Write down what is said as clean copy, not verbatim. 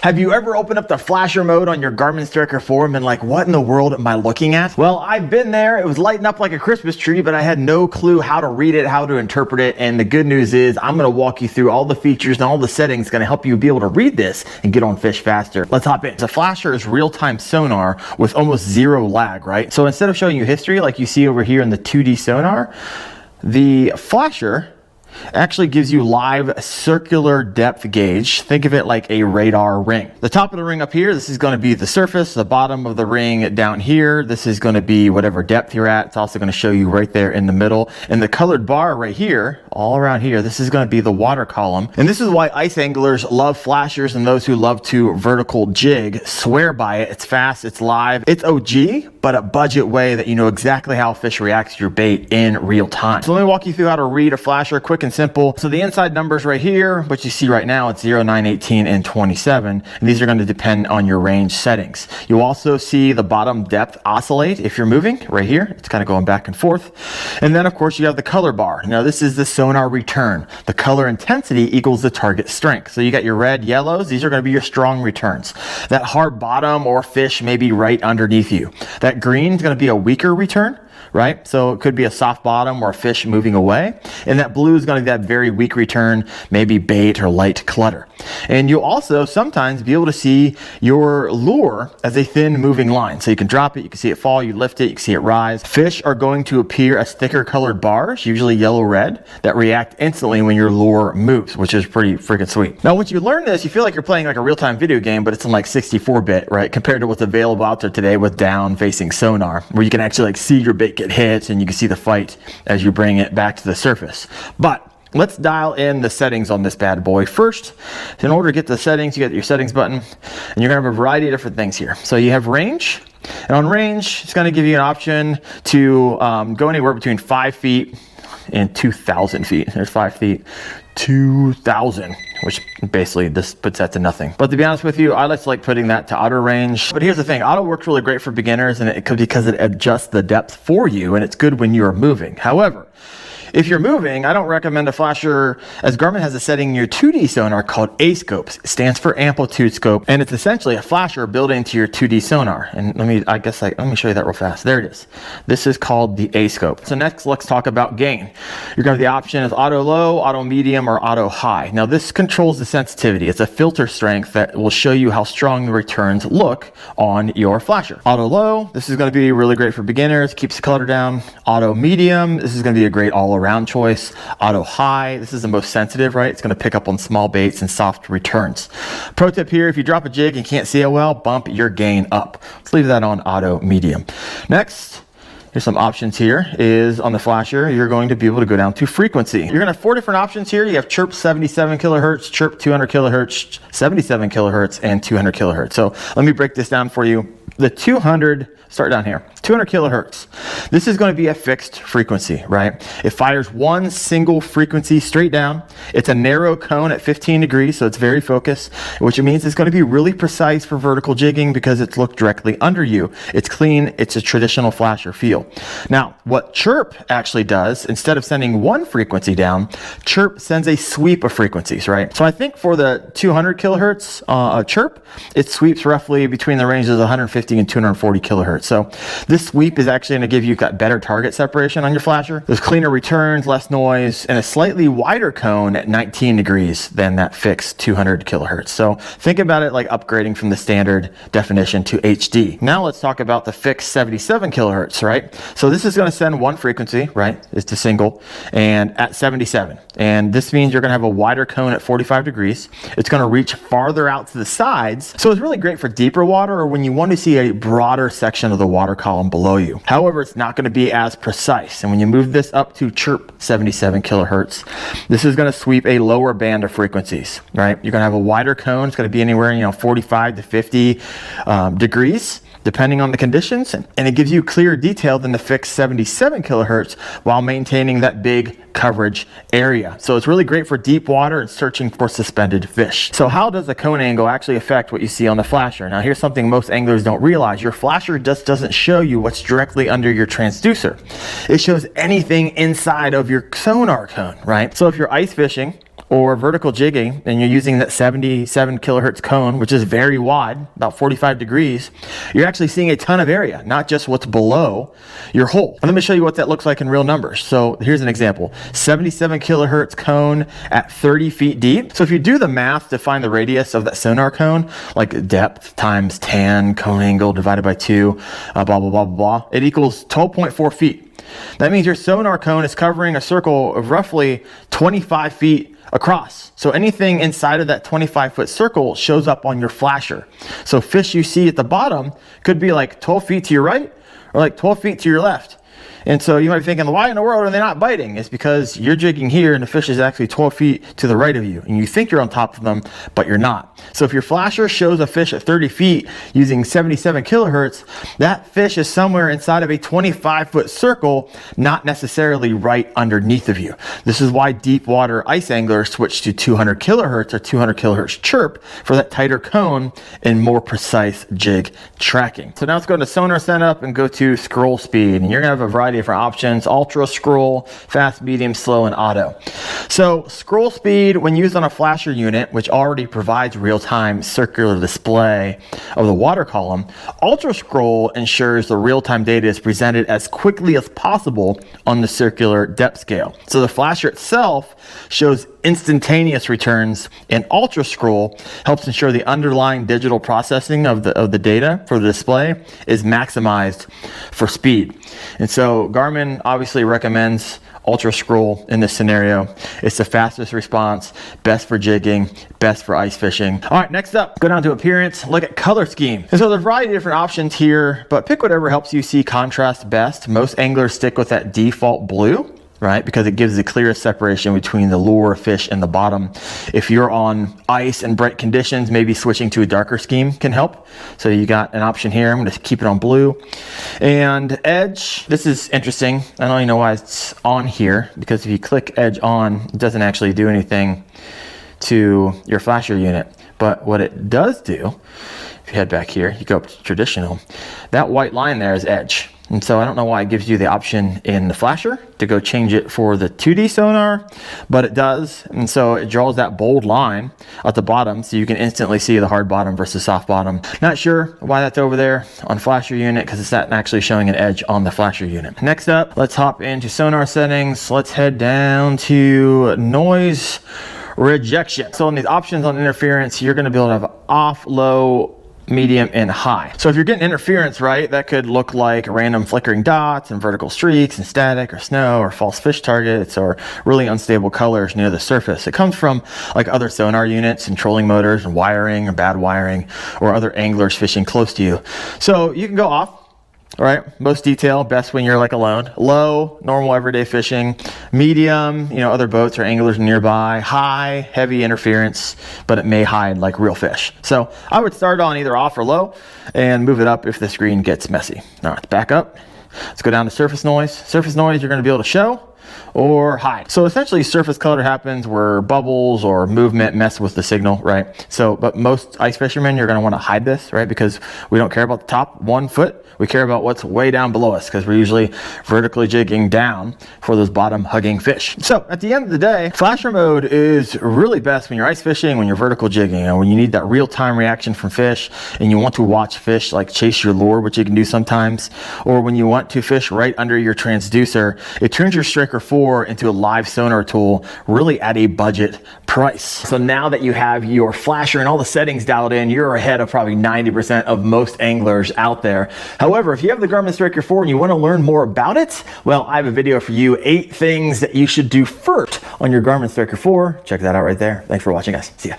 Have you ever opened up the flasher mode on your Garmin Striker 4 and been like, what in the world am I looking at? Well, I've been there. It was lighting up like a Christmas tree, but I had no clue how to read it, how to interpret it. And the good news is I'm going to walk you through all the features and all the settings going to help you be able to read this and get on fish faster. Let's hop in. The flasher is real-time sonar with almost zero lag, right? So instead of showing you history like you see over here in the 2D sonar, the flasher actually gives you live circular depth gauge. Think of it like a radar ring. The top of the ring up here, this is going to be the surface. The bottom of the ring down here, this is going to be whatever depth you're at. It's also going to show you right there in the middle. And the colored bar right here, all around here, this is going to be the water column. And this is why ice anglers love flashers, and those who love to vertical jig swear by it. It's fast, it's live, it's OG, but a budget way that you know exactly how a fish reacts to your bait in real time. So let me walk you through how to read a flasher quick and simple. So the inside numbers right here, what you see right now, it's 0, 9, 18, and 27. And these are going to depend on your range settings. You also see the bottom depth oscillate if you're moving right here. It's kind of going back and forth. And then of course you have the color bar. Now this is the sonar return. The color intensity equals the target strength. So you got your red, yellows. These are going to be your strong returns. That hard bottom or fish may be right underneath you. That green is going to be a weaker return, right? So it could be a soft bottom or a fish moving away. And that blue is going to be that very weak return, maybe bait or light clutter. And you'll also sometimes be able to see your lure as a thin moving line. So you can drop it, you can see it fall, you lift it, you can see it rise. Fish are going to appear as thicker colored bars, usually yellow-red, that react instantly when your lure moves, which is pretty freaking sweet. Now, once you learn this, you feel like you're playing like a real-time video game, but it's in like 64-bit, right? Compared to what's available out there today with down-facing sonar, where you can actually like see your bait get hit and you can see the fight as you bring it back to the surface. But let's dial in the settings on this bad boy. First, in order to get the settings, you got your settings button, and you're gonna have a variety of different things here. So you have range, and on range, it's gonna give you an option to go anywhere between 5 feet and 2,000 feet. There's 5 feet, 2,000, which basically this puts that to nothing. But to be honest with you, I like putting that to auto range. But here's the thing, auto works really great for beginners, and it could because it adjusts the depth for you, and it's good when you're moving. However, if you're moving, I don't recommend a flasher, as Garmin has a setting in your 2D sonar called A-scopes. It stands for amplitude scope, and it's essentially a flasher built into your 2D sonar. And let me show you that real fast. There it is. This is called the A-scope. So next, let's talk about gain. You're going to have the option of auto low, auto medium, or auto high. Now this controls the sensitivity. It's a filter strength that will show you how strong the returns look on your flasher. Auto low, this is going to be really great for beginners, keeps the clutter down. Auto medium, this is going to be a great all around choice. Auto high, this is the most sensitive, right? It's going to pick up on small baits and soft returns. Pro tip here, if you drop a jig and can't see it well, bump your gain up. Let's leave that on auto medium. Next, here's some options here. Is on the flasher, you're going to be able to go down to frequency. You're going to have 4 different options here. You have Chirp 77 kilohertz, Chirp 200 kilohertz, 77 kilohertz, and 200 kilohertz. So let me break this down for you. The 200, start down here, 200 kilohertz. This is going to be a fixed frequency, right? It fires one single frequency straight down. It's a narrow cone at 15 degrees, so it's very focused, which means it's going to be really precise for vertical jigging because it's looked directly under you. It's clean. It's a traditional flasher feel. Now, what Chirp actually does, instead of sending one frequency down, Chirp sends a sweep of frequencies, right? So I think for the 200 kilohertz Chirp, it sweeps roughly between the ranges of 150 and 240 kilohertz. So this sweep is actually going to give you better target separation on your flasher. There's cleaner returns, less noise, and a slightly wider cone at 19 degrees than that fixed 200 kilohertz. So think about it like upgrading from the standard definition to HD. Now let's talk about the fixed 77 kilohertz, right? So this is going to send one frequency, right? It's a single, and at 77. And this means you're going to have a wider cone at 45 degrees. It's going to reach farther out to the sides. So it's really great for deeper water or when you want to see a broader section of the water column below you. However, it's not going to be as precise. And when you move this up to Chirp 77 kilohertz, this is going to sweep a lower band of frequencies, right? You're going to have a wider cone. It's going to be anywhere, 45 to 50 degrees. depending on the conditions, and it gives you clearer detail than the fixed 77 kilohertz while maintaining that big coverage area. So it's really great for deep water and searching for suspended fish. So how does the cone angle actually affect what you see on the flasher? Now here's something most anglers don't realize. Your flasher just doesn't show you what's directly under your transducer. It shows anything inside of your sonar cone, right? So if you're ice fishing or vertical jigging, and you're using that 77 kilohertz cone, which is very wide, about 45 degrees, you're actually seeing a ton of area, not just what's below your hole. And let me show you what that looks like in real numbers. So here's an example, 77 kilohertz cone at 30 feet deep. So if you do the math to find the radius of that sonar cone, like depth times tan, cone angle divided by 2, blah, blah, blah, blah, blah, it equals 12.4 feet. That means your sonar cone is covering a circle of roughly 25 feet across. So anything inside of that 25-foot circle shows up on your flasher. So fish you see at the bottom could be like 12 feet to your right or like 12 feet to your left. And so you might be thinking, why in the world are they not biting? It's because you're jigging here and the fish is actually 12 feet to the right of you. And you think you're on top of them, but you're not. So if your flasher shows a fish at 30 feet using 77 kilohertz, that fish is somewhere inside of a 25-foot circle, not necessarily right underneath of you. This is why deep water ice anglers switch to 200 kilohertz or 200 kilohertz chirp for that tighter cone and more precise jig tracking. So now let's go into sonar setup and go to scroll speed. And you're gonna have a variety of different options: ultra, scroll, fast, medium, slow, and auto. So scroll speed, when used on a flasher unit, which already provides real-time circular display of the water column, ultra scroll ensures the real-time data is presented as quickly as possible on the circular depth scale. So the flasher itself shows instantaneous returns, and ultra scroll helps ensure the underlying digital processing of the data for the display is maximized for speed. And so Garmin obviously recommends ultra scroll in this scenario. It's the fastest response, best for jigging, best for ice fishing. All right, next up, go down to appearance, look at color scheme. And so there's a variety of different options here, but pick whatever helps you see contrast best. Most anglers stick with that default blue, right? Because it gives the clearest separation between the lure, fish, and the bottom. If you're on ice and bright conditions, maybe switching to a darker scheme can help. So you got an option here. I'm gonna keep it on blue. And edge, this is interesting. I don't even know why it's on here, because if you click edge on, it doesn't actually do anything to your flasher unit. But what it does do, if you head back here, you go up to traditional, that white line there is edge. And so I don't know why it gives you the option in the flasher to go change it for the 2D sonar, but it does. And so it draws that bold line at the bottom so you can instantly see the hard bottom versus soft bottom. Not sure why that's over there on flasher unit, because it's not actually showing an edge on the flasher unit. Next up, let's hop into sonar settings. Let's head down to noise rejection. So in these options on interference, you're going to be able to have off, low, medium, and high. So if you're getting interference, right, that could look like random flickering dots and vertical streaks and static or snow or false fish targets or really unstable colors near the surface. It comes from like other sonar units and trolling motors and wiring or bad wiring or other anglers fishing close to you. So you can go off. All right, most detail, best when you're like alone. Low, normal everyday fishing. Medium, other boats or anglers nearby. High, heavy interference, but it may hide like real fish. So I would start on either off or low and move it up if the screen gets messy. All right, back up. Let's go down to surface noise. Surface noise, you're going to be able to show or hide. So essentially surface color happens where bubbles or movement mess with the signal, right? So, but most ice fishermen, you're going to want to hide this, right? Because we don't care about the top 1 foot. We care about what's way down below us, because we're usually vertically jigging down for those bottom hugging fish. So at the end of the day, flasher mode is really best when you're ice fishing, when you're vertical jigging, and when you need that real-time reaction from fish and you want to watch fish like chase your lure, which you can do sometimes, or when you want to fish right under your transducer. It turns your Striker 4 into a live sonar tool, really at a budget price. So now that you have your flasher and all the settings dialed in, you're ahead of probably 90% of most anglers out there. However, if you have the Garmin Striker 4 and you want to learn more about it, well, I have a video for you, 8 things that you should do first on your Garmin Striker 4. Check that out right there. Thanks for watching, guys. See ya.